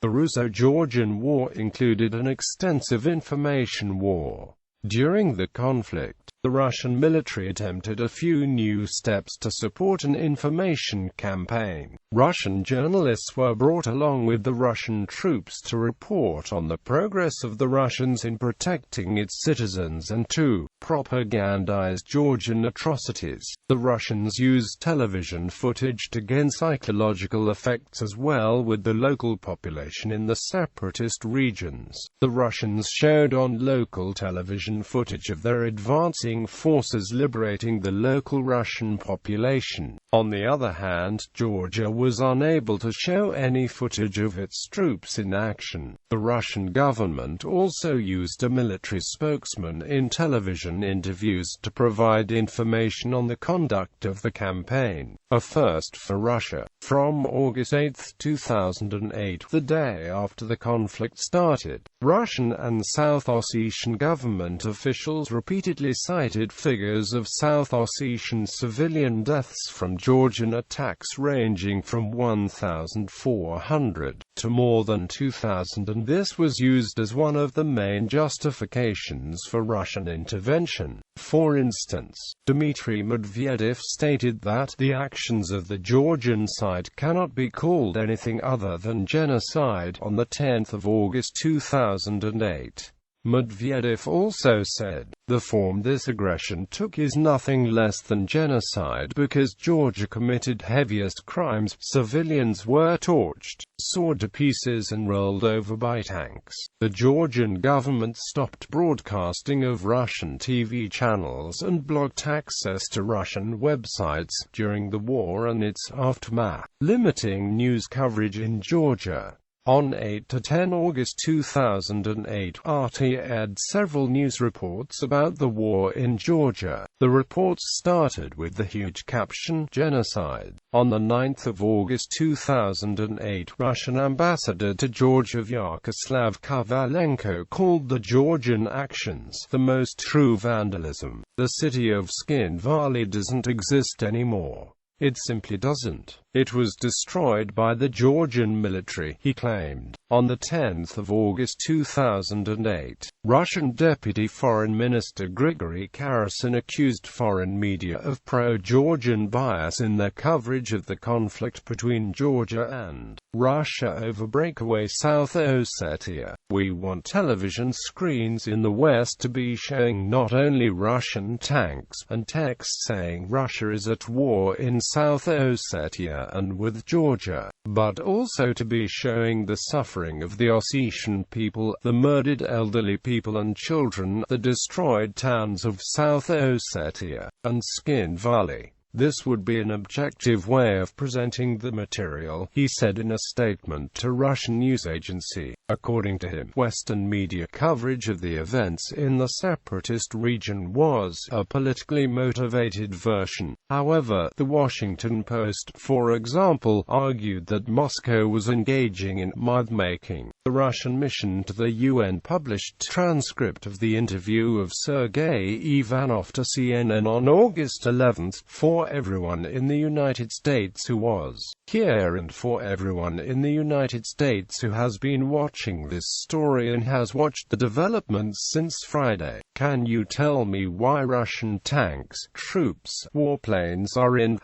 The Russo-Georgian War included an extensive information war. During the conflict, the Russian military attempted a few new steps to support an information campaign. Russian journalists were brought along with the Russian troops to report on the progress of the Russians in protecting its citizens and to propagandize Georgian atrocities. The Russians used television footage to gain psychological effects as well with the local population in the separatist regions. The Russians showed on local television footage of their advancing forces liberating the local Russian population. On the other hand, Georgia was unable to show any footage of its troops in action. The Russian government also used a military spokesman in television interviews to provide information on the conduct of the campaign, a first for Russia. From August 8, 2008, the day after the conflict started, Russian and South Ossetian government officials repeatedly cited figures of South Ossetian civilian deaths from Georgian attacks ranging from 1,400 to more than 2,000, and this was used as one of the main justifications for Russian intervention. For instance, Dmitry Medvedev stated that the actions of the Georgian side cannot be called anything other than genocide on the 10th of August 2008. Medvedev also said, "The form this aggression took is nothing less than genocide because Georgia committed heaviest crimes. Civilians were torched, sawed to pieces and rolled over by tanks." The Georgian government stopped broadcasting of Russian TV channels and blocked access to Russian websites during the war and its aftermath, limiting news coverage in Georgia. On 8 to 10 August 2008, RT aired several news reports about the war in Georgia. The reports started with the huge caption, "Genocide." On the 9th of August 2008, Russian ambassador to Georgia Vyacheslav Kovalenko called the Georgian actions the most true vandalism. The city of Skin Valley doesn't exist anymore. It simply doesn't. It was destroyed by the Georgian military, he claimed. On the 10th of August 2008, Russian Deputy Foreign Minister Grigory Karasin accused foreign media of pro-Georgian bias in their coverage of the conflict between Georgia and Russia over breakaway South Ossetia. "We want television screens in the West to be showing not only Russian tanks and text saying Russia is at war in South Ossetia and with Georgia, but also to be showing the suffering of the Ossetian people, the murdered elderly people and children, the destroyed towns of South Ossetia and Skin Valley. This would be an objective way of presenting the material," he said in a statement to Russian news agency. According to him, Western media coverage of the events in the separatist region was a politically motivated version. However, the Washington Post, for example, argued that Moscow was engaging in myth-making. The Russian mission to the UN published transcript of the interview of Sergei Ivanov to CNN on August 11 for everyone in the United States who was here and for everyone in the United States who has been watching this story and has watched the developments since Friday. Can you tell me why Russian tanks, troops, warplanes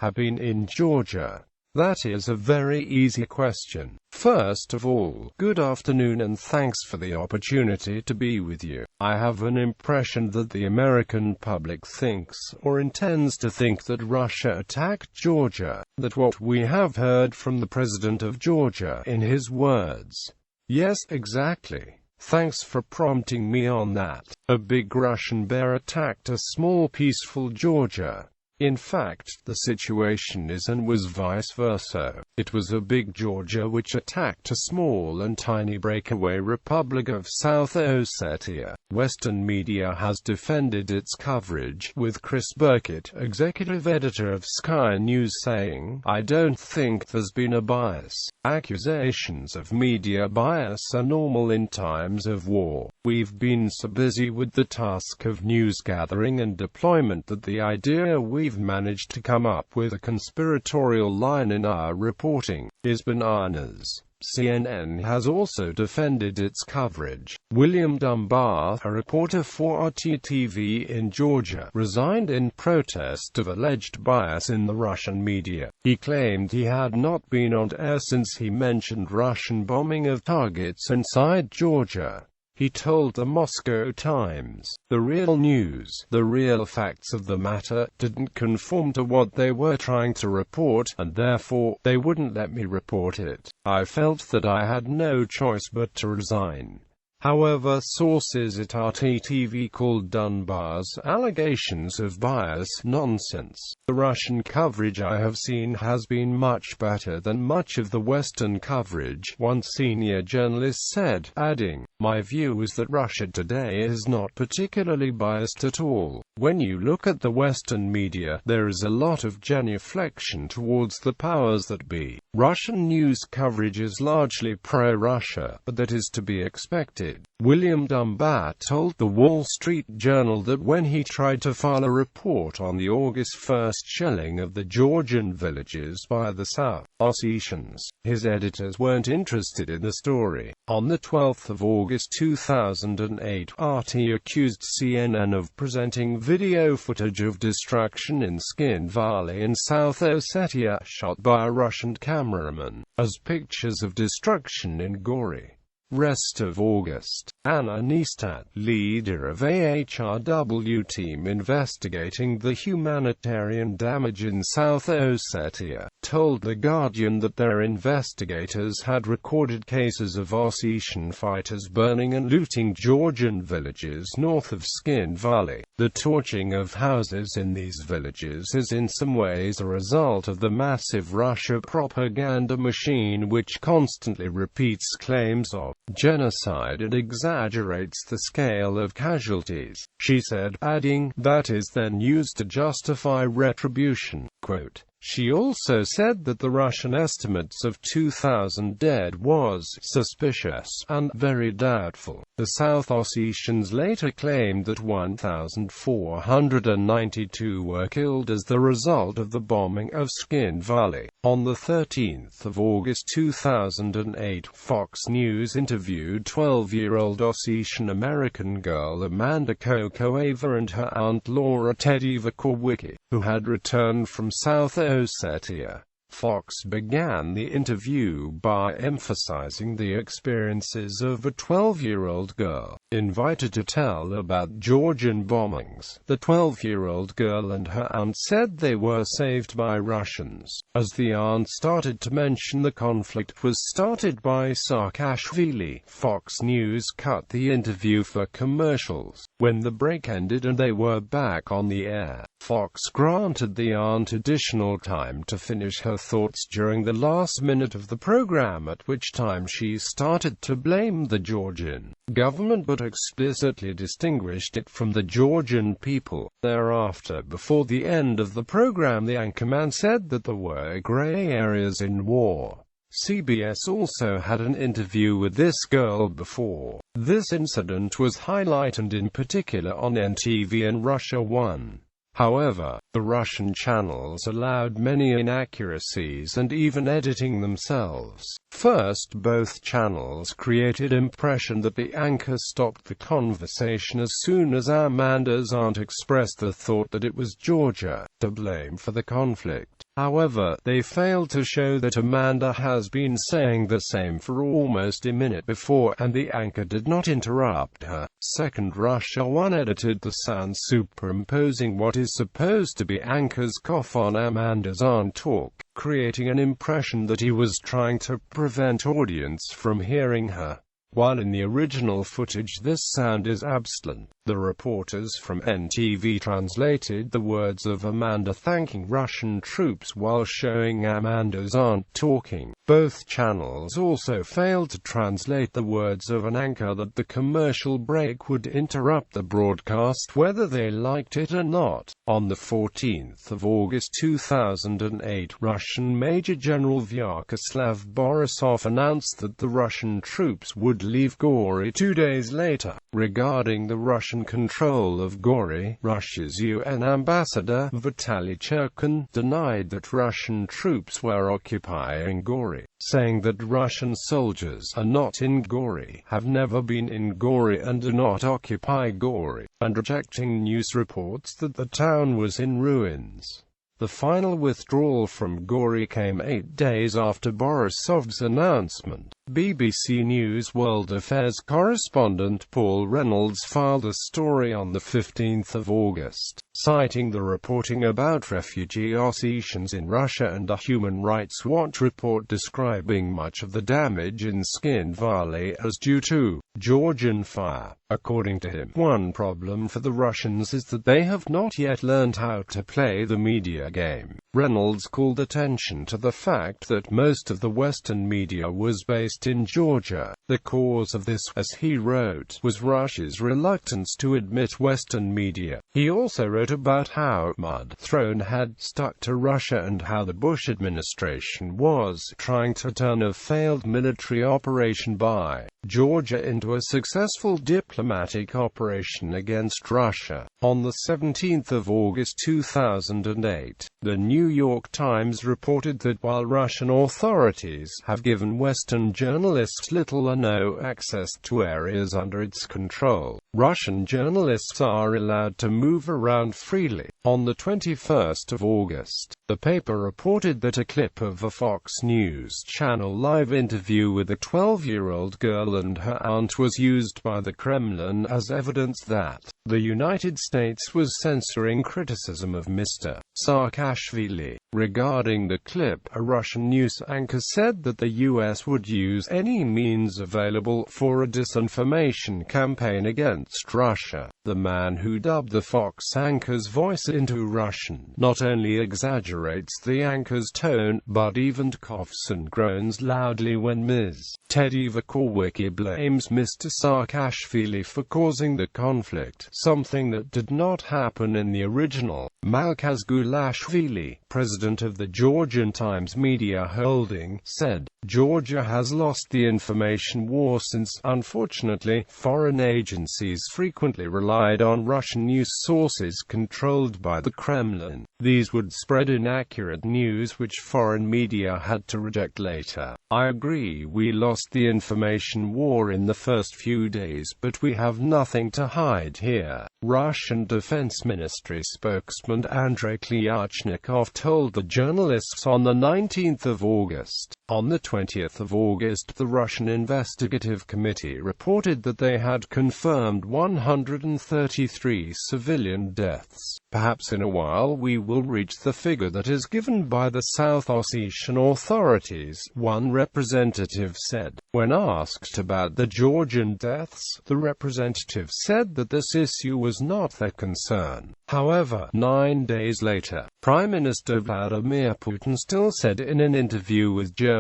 have been in Georgia? That is a very easy question. First of all, good afternoon and thanks for the opportunity to be with you. I have an impression that the American public thinks, or intends to think, that Russia attacked Georgia, that what we have heard from the president of Georgia in his words. Yes, exactly. Thanks for prompting me on that. A big Russian bear attacked a small peaceful Georgia. In fact, the situation is and was vice versa. It was a big Georgia which attacked a small and tiny breakaway Republic of South Ossetia. Western media has defended its coverage, with Chris Burkett, executive editor of Sky News, saying, "I don't think there's been a bias. Accusations of media bias are normal in times of war. We've been so busy with the task of news gathering and deployment that the idea we've managed to come up with a conspiratorial line in our reporting is bananas." CNN has also defended its coverage. William Dunbar, a reporter for RT-TV in Georgia, resigned in protest of alleged bias in the Russian media. He claimed he had not been on air since he mentioned Russian bombing of targets inside Georgia. He told the Moscow Times, "The real news, the real facts of the matter, didn't conform to what they were trying to report, and therefore, they wouldn't let me report it. I felt that I had no choice but to resign." However, sources at RT-TV called Dunbar's allegations of bias nonsense. "The Russian coverage I have seen has been much better than much of the Western coverage," one senior journalist said, adding, "My view is that Russia today is not particularly biased at all. When you look at the Western media, there is a lot of genuflection towards the powers that be. Russian news coverage is largely pro-Russia, but that is to be expected." William Dunbar told the Wall Street Journal that when he tried to file a report on the August 1st shelling of the Georgian villages by the South Ossetians, his editors weren't interested in the story. On the 12th of August 2008, RT accused CNN of presenting video footage of destruction in Skin Valley in South Ossetia, shot by a Russian cameraman, as pictures of destruction in Gori. Rest of August, Anna Neistat, leader of AHRW team investigating the humanitarian damage in South Ossetia, told The Guardian that their investigators had recorded cases of Ossetian fighters burning and looting Georgian villages north of Skin Valley. The torching of houses in these villages is in some ways a result of the massive Russia propaganda machine which constantly repeats claims of genocide and exaggerates the scale of casualties, she said, adding, "That is then used to justify retribution." Quote. She also said that the Russian estimates of 2,000 dead was suspicious and very doubtful. The South Ossetians later claimed that 1,492 were killed as the result of the bombing of Skin Valley. On the 13th of August 2008, Fox News interviewed 12-year-old Ossetian-American girl Amanda Kokoeva and her aunt Laura Tediva Korwicki, who had returned from South Ossetia. Fox began the interview by emphasizing the experiences of a 12-year-old girl, invited to tell about Georgian bombings. The 12-year-old girl and her aunt said they were saved by Russians. As the aunt started to mention the conflict was started by Saakashvili, Fox News cut the interview for commercials. When the break ended and they were back on the air, Fox granted the aunt additional time to finish her thoughts during the last minute of the program, at which time she started to blame the Georgian government but explicitly distinguished it from the Georgian people. Thereafter, before the end of the program, the anchorman said that there were gray areas in war. CBS also had an interview with this girl before. This incident was highlighted in particular on NTV and Russia 1. However, the Russian channels allowed many inaccuracies and even editing themselves. First, both channels created impression that the anchor stopped the conversation as soon as Amanda's aunt expressed the thought that it was Georgia to blame for the conflict. However, they failed to show that Amanda has been saying the same for almost a minute before, and the anchor did not interrupt her. Second, Russia 1 edited the sound superimposing what is supposed to be anchor's cough on Amanda's aunt talk, creating an impression that he was trying to prevent audience from hearing her. While in the original footage this sound is absent, the reporters from NTV translated the words of Amanda thanking Russian troops while showing Amanda's aunt talking. Both channels also failed to translate the words of an anchor that the commercial break would interrupt the broadcast whether they liked it or not. On the 14th of August 2008, Russian Major General Vyacheslav Borisov announced that the Russian troops would leave Gori 2 days later. Regarding the Russian control of Gori, Russia's UN ambassador, Vitaly Cherkin, denied that Russian troops were occupying Gori. saying that Russian soldiers are not in Gori, have never been in Gori and do not occupy Gori, and rejecting news reports that the town was in ruins. The final withdrawal from Gori came 8 days after Borisov's announcement. BBC News World Affairs correspondent Paul Reynolds filed a story on the 15th of August, citing the reporting about refugee Ossetians in Russia and a Human Rights Watch report describing much of the damage in Skin Valley as due to Georgian fire. According to him, one problem for the Russians is that they have not yet learned how to play the media game. Reynolds called attention to the fact that most of the Western media was based in Georgia. The cause of this, as he wrote, was Russia's reluctance to admit Western media. He also wrote about how mud thrown had stuck to Russia and how the Bush administration was trying to turn a failed military operation by Georgia into a successful diplomatic operation against Russia. On the 17th of August 2008, the New York Times reported that while Russian authorities have given Western journalists little or no access to areas under its control, Russian journalists are allowed to move around freely. On the 21st of August, the paper reported that a clip of a Fox News Channel live interview with a 12-year-old girl and her aunt was used by the Kremlin as evidence that the United States was censoring criticism of Mr. Saakashvili. Regarding the clip, a Russian news anchor said that the U.S. would use any means available for a disinformation campaign against Russia. The man who dubbed the Fox anchor's voice into Russian not only exaggerates the anchor's tone, but even coughs and groans loudly when Ms. Teddy Vakorwicki blames Mr. Saakashvili for causing the conflict, something that did not happen in the original. Malkaz Gulashvili, president of the Georgian Times Media Holding, said, "Georgia has lost the information war since, unfortunately, foreign agencies frequently relied on Russian news sources controlled by the Kremlin. These would spread inaccurate news which foreign media had to reject later. I agree we lost the information war in the first few days, but we have nothing to hide here." Russian Defense Ministry spokesman Andrei Klyachnikov told the journalists on the 19th of August. On the 20th of August, the Russian Investigative Committee reported that they had confirmed 133 civilian deaths. "Perhaps in a while we will reach the figure that is given by the South Ossetian authorities," one representative said. When asked about the Georgian deaths, the representative said that this issue was not their concern. However, 9 days later, Prime Minister Vladimir Putin still said in an interview with German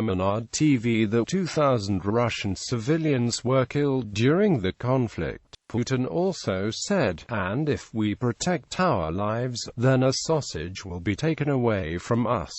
TV that 2,000 Russian civilians were killed during the conflict. Putin also said, "And if we protect our lives, then a sausage will be taken away from us.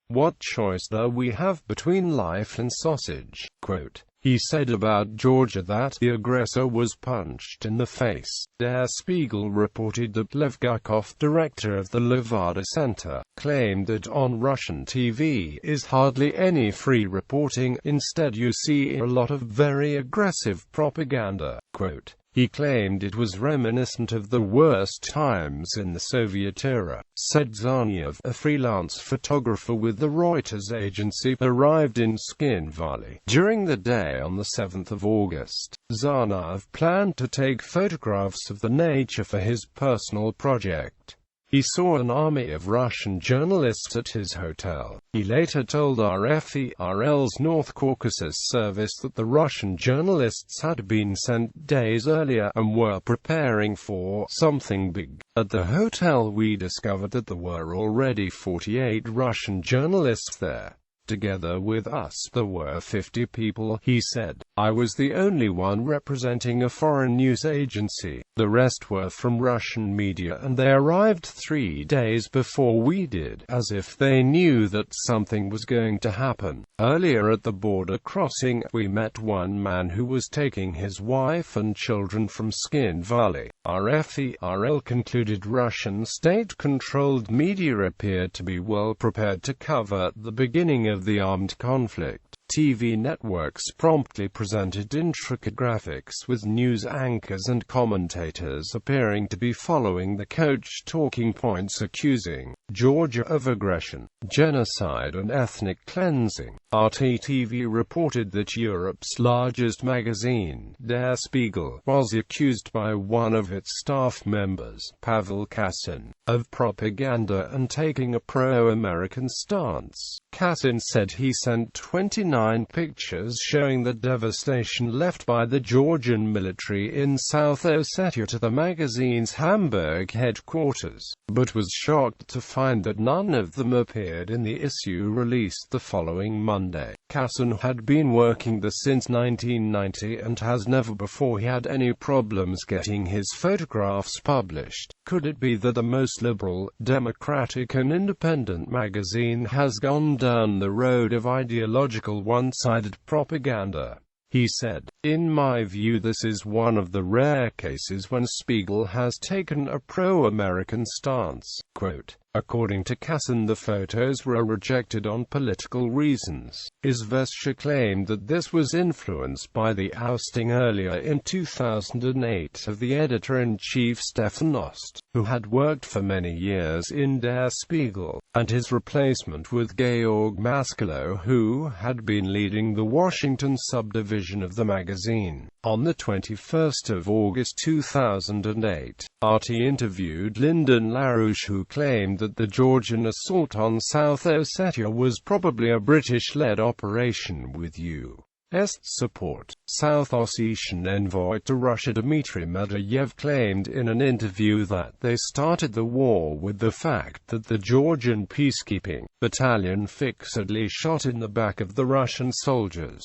What choice do we have between life and sausage?" Quote. He said about Georgia that the aggressor was punched in the face. Der Spiegel reported that Lev Gurkov, director of the Levada Center, claimed that on Russian TV is hardly any free reporting, instead you see a lot of very aggressive propaganda. Quote. He claimed it was reminiscent of the worst times in the Soviet era. Said Zarniev, a freelance photographer with the Reuters agency, arrived in Skin Valley during the day on the 7th of August. Zarniev planned to take photographs of the nature for his personal project. He saw an army of Russian journalists at his hotel. He later told RFE/RL's North Caucasus service that the Russian journalists had been sent days earlier and were preparing for something big. At the hotel we discovered that there were already 48 Russian journalists there. Together with us, there were 50 people, he said. I was the only one representing a foreign news agency. The rest were from Russian media and they arrived 3 days before we did, as if they knew that something was going to happen. Earlier at the border crossing, we met one man who was taking his wife and children from Skin Valley. RFE/RL concluded Russian state-controlled media appeared to be well prepared to cover the beginning of the armed conflict. TV networks promptly presented intricate graphics with news anchors and commentators appearing to be following the coach talking points accusing Georgia of aggression, genocide and ethnic cleansing. RT-TV reported that Europe's largest magazine, Der Spiegel, was accused by one of its staff members, Pavel Kasin, of propaganda and taking a pro-American stance. Kasin said he sent 29 pictures showing the devastation left by the Georgian military in South Ossetia to the magazine's Hamburg headquarters, but was shocked to find that none of them appeared in the issue released the following Monday. Kasin had been working there since 1990 and has never before had any problems getting his photographs published. Could it be that the most liberal, democratic and independent magazine has gone down the road of ideological one-sided propaganda? He said, "In my view this is one of the rare cases when Spiegel has taken a pro-American stance." Quote, according to Kasin, the photos were rejected on political reasons. Izvestia claimed that this was influenced by the ousting earlier in 2008 of the editor-in-chief Stefan Ost, who had worked for many years in Der Spiegel, and his replacement with Georg Maskalo, who had been leading the Washington subdivision of the magazine. On the 21st of August 2008, RT interviewed Lyndon LaRouche, who claimed that the Georgian assault on South Ossetia was probably a British-led operation with U.S. support. South Ossetian envoy to Russia Dmitry Medvedev claimed in an interview that they started the war with the fact that the Georgian peacekeeping battalion fixedly shot in the back of the Russian soldiers.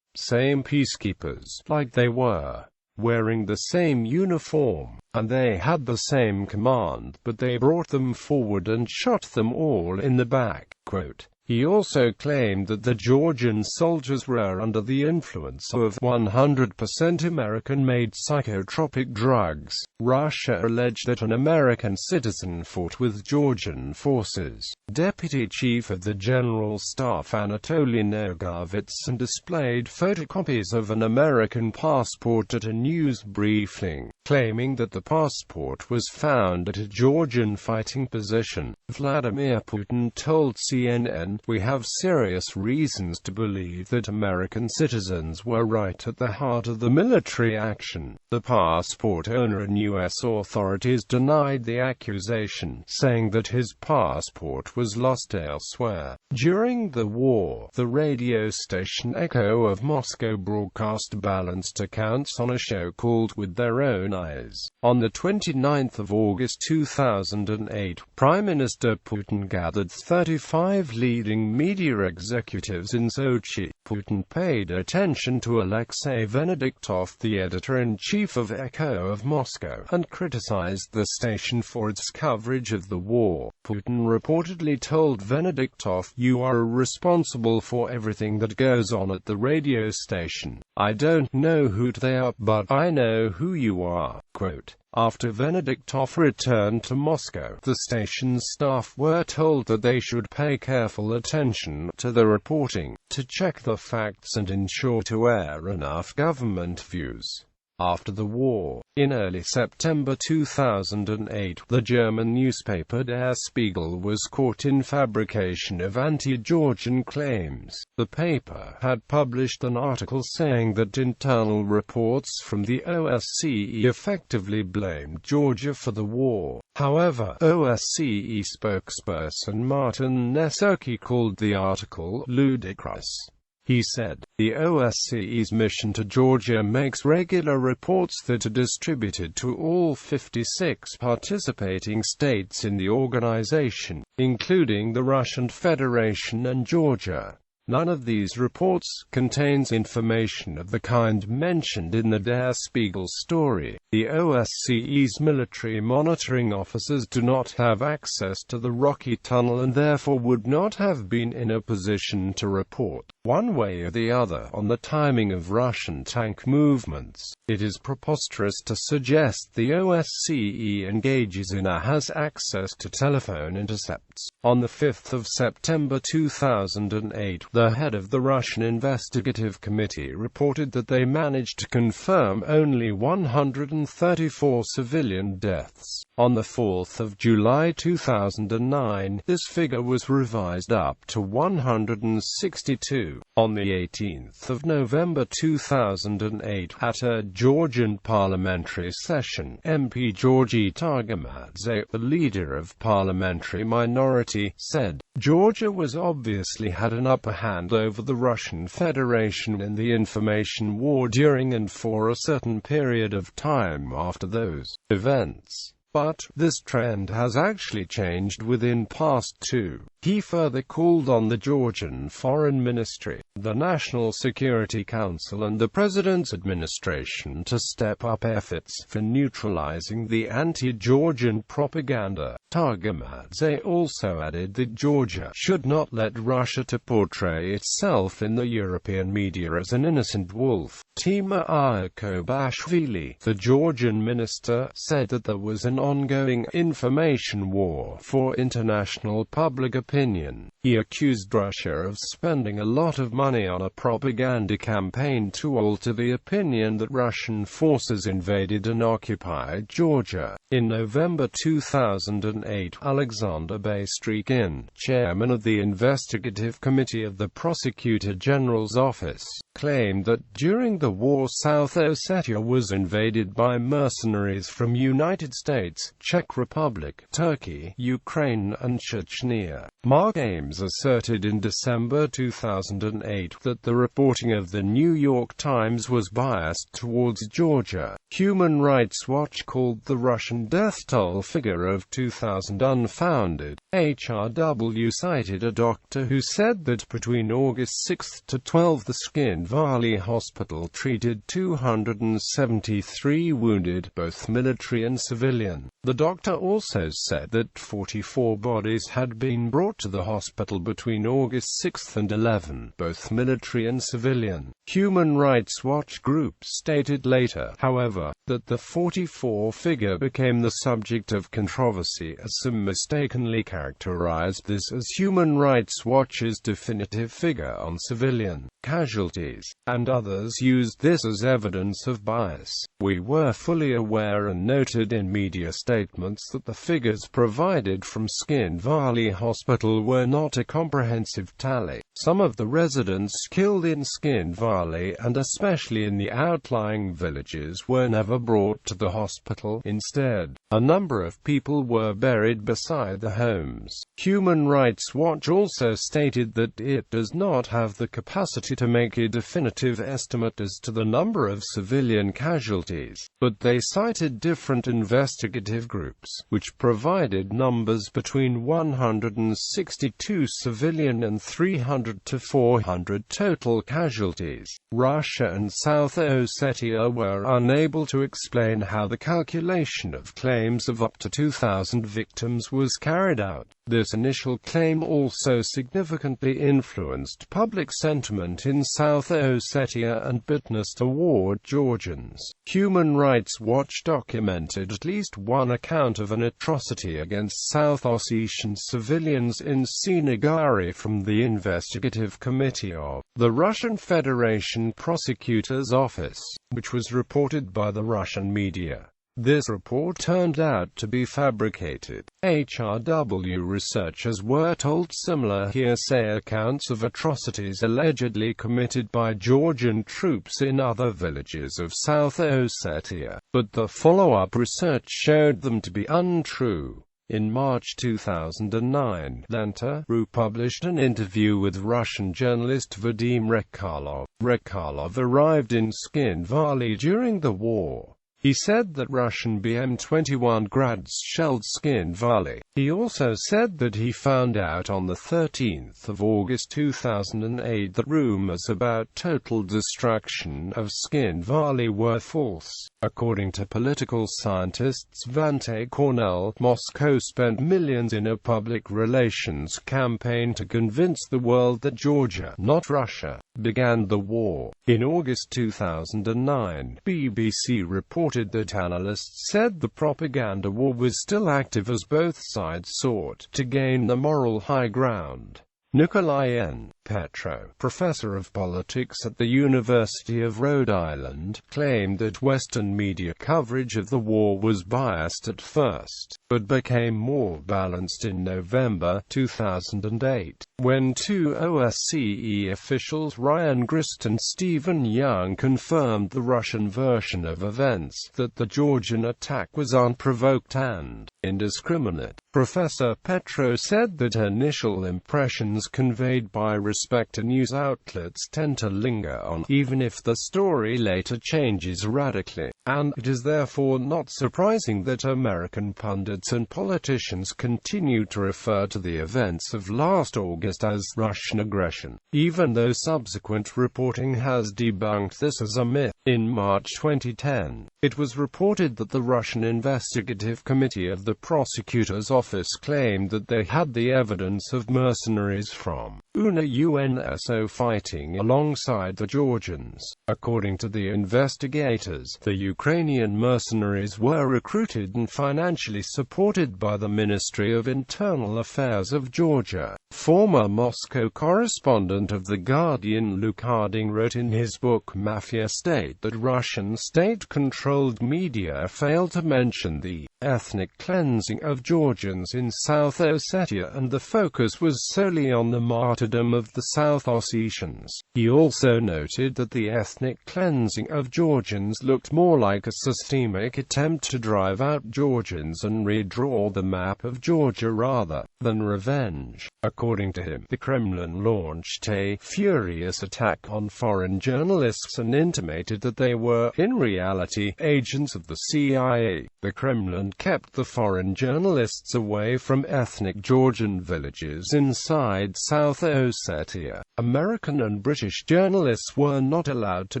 Same peacekeepers, like they were wearing the same uniform, and they had the same command, but they brought them forward and shot them all in the back. Quote, he also claimed that the Georgian soldiers were under the influence of 100% American-made psychotropic drugs. Russia alleged that an American citizen fought with Georgian forces. Deputy Chief of the General Staff Anatoly Nogovitsyn displayed photocopies of an American passport at a news briefing, claiming that the passport was found at a Georgian fighting position. Vladimir Putin told CNN, "We have serious reasons to believe that American citizens were right at the heart of the military action." The passport owner and U.S. authorities denied the accusation, saying that his passport was lost elsewhere. During the war, the radio station Echo of Moscow broadcast balanced accounts on a show called With Their Own Eyes. On the 29th of August 2008, Prime Minister Putin gathered 35 leading media executives in Sochi. Putin paid attention to Alexei Venediktov, the editor-in-chief of Echo of Moscow, and criticized the station for its coverage of the war. Putin reportedly told Venediktov, "You are responsible for everything that goes on at the radio station. I don't know who they are, but I know who you are." Quote, after Venediktov returned to Moscow, the station's staff were told that they should pay careful attention to the reporting, to check the facts and ensure to air enough government views. After the war, in early September 2008, the German newspaper Der Spiegel was caught in fabrication of anti-Georgian claims. The paper had published an article saying that internal reports from the OSCE effectively blamed Georgia for the war. However, OSCE spokesperson Martin Nesoki called the article ludicrous. He said, "The OSCE's mission to Georgia makes regular reports that are distributed to all 56 participating states in the organization, including the Russian Federation and Georgia. None of these reports contains information of the kind mentioned in the Der Spiegel story. The OSCE's military monitoring officers do not have access to the Rocky Tunnel and therefore would not have been in a position to report, one way or the other, on the timing of Russian tank movements. It is preposterous to suggest the OSCE engages in or has access to telephone intercepts." On the 5th of September 2008, The head of the Russian Investigative Committee reported that they managed to confirm only 134 civilian deaths. On 4 July 2009, this figure was revised up to 162. On 18 November 2008, at a Georgian parliamentary session, MP Georgi Targamadze, the leader of parliamentary minority, said, "Georgia was obviously had an upper hand over the Russian Federation in the information war during and for a certain period of time after those events. But this trend has actually changed within past two." He further called on the Georgian Foreign Ministry, the National Security Council and the President's administration to step up efforts for neutralizing the anti-Georgian propaganda. Targamadze also added that Georgia should not let Russia to portray itself in the European media as an innocent wolf. Timur Ayakobashvili, the Georgian minister, said that there was an ongoing information war for international public opinion. He accused Russia of spending a lot of money on a propaganda campaign to alter the opinion that Russian forces invaded and occupied Georgia. In November 2008, Alexander Bystrykin, chairman of the Investigative Committee of the Prosecutor General's Office, claimed that during the war South Ossetia was invaded by mercenaries from United States, Czech Republic, Turkey, Ukraine and Chechnya. Mark Ames asserted in December 2008 that the reporting of the New York Times was biased towards Georgia. Human Rights Watch called the Russian death toll figure of 2,000 unfounded. HRW cited a doctor who said that between August 6 to 12 the Skin Valley Hospital treated 273 wounded, both military and civilian. The doctor also said that 44 bodies had been brought to the hospital between August 6 and 11, both military and civilian. Human Rights Watch Group stated later, however, that the 44 figure became the subject of controversy as some mistakenly characterized this as Human Rights Watch's definitive figure on civilian casualties, and others used this as evidence of bias. We were fully aware and noted in media statements that the figures provided from Skin Valley Hospital were not a comprehensive tally. Some of the residents killed in Skin Valley, and especially in the outlying villages, were never brought to the hospital. Instead, a number of people were buried beside the homes. Human Rights Watch also stated that it does not have the capacity to make a definitive estimate as to the number of civilian casualties, but they cited different investigative groups, which provided numbers between 162 civilian and 300 to 400 total casualties. Russia and South Ossetia were unable to explain how the calculation of claims of up to 2,000 victims was carried out. This initial claim also significantly influenced public sentiment in South Ossetia and bitterness toward Georgians. Human Rights Watch documented at least one account of an atrocity against South Ossetian civilians in Sinagari from the Investigative Committee of the Russian Federation Prosecutor's Office, which was reported by the Russian media. This report turned out to be fabricated. HRW researchers were told similar hearsay accounts of atrocities allegedly committed by Georgian troops in other villages of South Ossetia, but the follow-up research showed them to be untrue. In March 2009, Lenta.ru published an interview with Russian journalist Vadim Rekalov. Rekalov arrived in Skin Valley during the war. He said that Russian BM-21 Grads shelled Skin Valley. He also said that he found out on 13 August 2008 that rumors about total destruction of Skin Valley were false. According to political scientists Svante Cornell, Moscow spent millions in a public relations campaign to convince the world that Georgia, not Russia, began the war. In August 2009, BBC reported that analysts said the propaganda war was still active as both sides sought to gain the moral high ground. Nikolai N. Petro, professor of politics at the University of Rhode Island, claimed that Western media coverage of the war was biased at first, but became more balanced in November 2008, when two OSCE officials Ryan Grist and Stephen Young confirmed the Russian version of events, that the Georgian attack was unprovoked and indiscriminate. Professor Petro said that initial impressions conveyed by respected news outlets tend to linger on, even if the story later changes radically, and it is therefore not surprising that American pundits and politicians continue to refer to the events of last August as Russian aggression, even though subsequent reporting has debunked this as a myth. In March 2010, it was reported that the Russian Investigative Committee of the Prosecutor's Office claimed that they had the evidence of mercenaries from UNSO fighting alongside the Georgians. According to the investigators, the Ukrainian mercenaries were recruited and financially supported by the Ministry of Internal Affairs of Georgia. Former Moscow correspondent of The Guardian Luke Harding wrote in his book Mafia State that Russian state-controlled media failed to mention the ethnic cleansing of Georgians in South Ossetia, and the focus was solely on the martyrdom of the South Ossetians. He also noted that the ethnic cleansing of Georgians looked more like a systemic attempt to drive out Georgians and redraw the map of Georgia rather than revenge. According to him, the Kremlin launched a furious attack on foreign journalists and intimated that they were, in reality, agents of the CIA. The Kremlin kept the foreign journalists away from ethnic Georgian villages inside South Ossetia. American and British journalists were not allowed to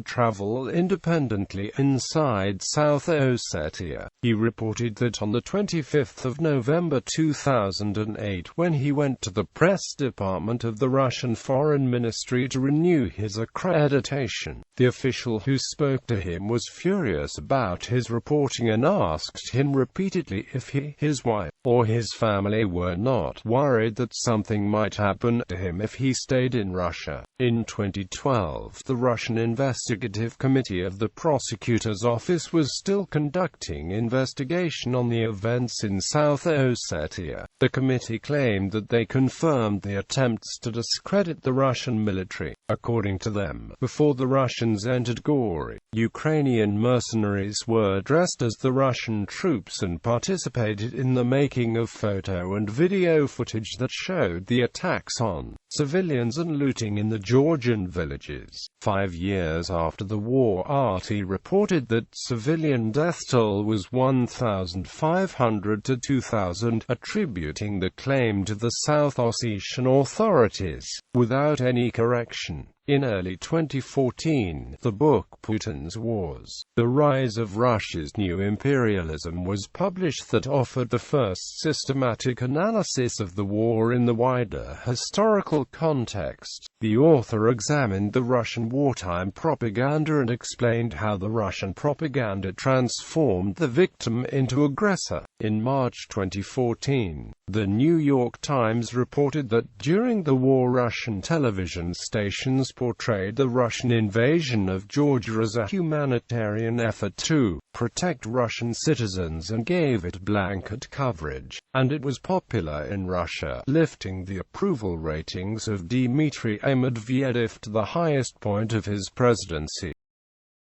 travel independently inside South Ossetia. He reported that on the 25th of November 2008, when he went to the press department of the Russian Foreign Ministry to renew his accreditation, the official who spoke to him was furious about his reporting and asked him repeatedly if he, his wife, or his family were not worried that something might happen to him if he stayed in Russia. In 2012, the Russian Investigative Committee of the Prosecutor's Office was still conducting investigation on the events in South Ossetia. The committee claimed that they confirmed the attempts to discredit the Russian military. According to them, before the Russians entered Gori, Ukrainian mercenaries were dressed as the Russian troops and participated in the making of photo and video footage that showed the attacks on civilians and looting in the Georgian villages. 5 years after the war, RT reported that civilian death toll was 1,500 to 2,000, attributing the claim to the South Ossetian authorities, without any correction. In early 2014, the book Putin's Wars: The Rise of Russia's New Imperialism was published, that offered the first systematic analysis of the war in the wider historical context. The author examined the Russian wartime propaganda and explained how the Russian propaganda transformed the victim into aggressor. In March 2014, The New York Times reported that during the war, Russian television stations portrayed the Russian invasion of Georgia as a humanitarian effort to protect Russian citizens and gave it blanket coverage, and it was popular in Russia, lifting the approval ratings of Dmitry Medvedev to the highest point of his presidency.